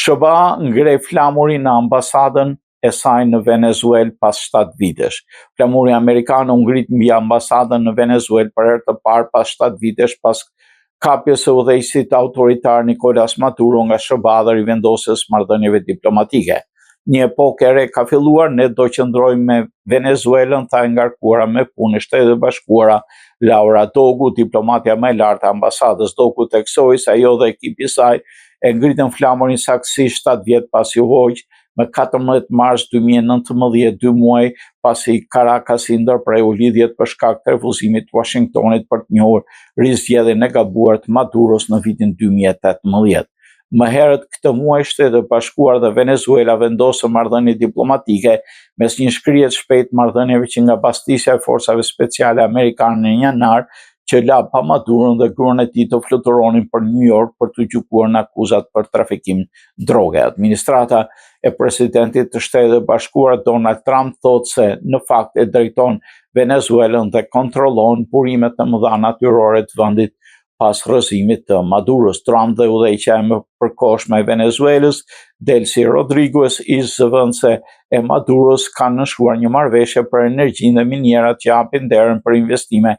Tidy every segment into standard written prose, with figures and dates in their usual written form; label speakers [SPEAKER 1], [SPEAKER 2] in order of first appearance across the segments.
[SPEAKER 1] SBA ngre flamurin në ambasadën e saj në Venezuelë pas 7 vitesh. Flamuri amerikan u ngrit mbi ambasadën në Venezuelë për herë të parë pas 7 vitesh pas kapjes së udhëheqësit autoritar Nicolas Maduro nga SBA dhe rivendosjes marrëdhënieve diplomatike. Një epokë e re ka filluar, ne do qëndrojmë me Venezuelën, tha e ngarkuara me punë e Shtetet e Bashkuara Laura Dogu, diplomatja më e lartë e ambasadës. Dogu theksoi se ajo dhe ekipi i saj e ngritën flamurin saktësisht 7 vjet pasi u hoq më 14 mars 2019, 2 muaj pasi Caracas i ndërpreu lidhjet për shkak të refuzimit të Washingtonit për të njohur rizgjedhjen e gabuar të Maduros në vitin 2018. Më herët këtë muaj, Shtetet e Bashkuara dhe Venezuela vendosën marrëdhënie diplomatike mes një shkrirje të shpejtë marrëdhënieve që nga mbastisja e forcave speciale amerikane në janar, që la pa Maduron dhe gruan e tij të fluturonin për New York për të gjykuar në akuzat për trafikim droge. Administrata e presidentit të Shtetet e Bashkuara Donald Trump thotë se në fakt e drejton Venezuelën dhe kontrollon burimet e mëdha natyrore të vendit pas rrëzimit të Maduros. Trump dhe udhëheqja e përkohshme e Venezuelës, Delcy Rodriguez, ish zëvendëse e Maduros, kanë nënshkruar një marrëveshje për energjinë dhe minierat që japin derën për investime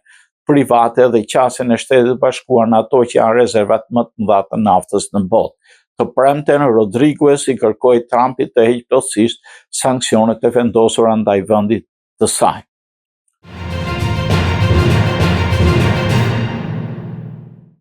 [SPEAKER 1] private dhe qasjen e Shtetit Bashkuar në ato që janë rezervat më të mëdha të naftës në botë. Të premten, Rodriguez i kërkoi Trumpit të heqë plotësisht sanksionet e vendosura ndaj vendit të saj.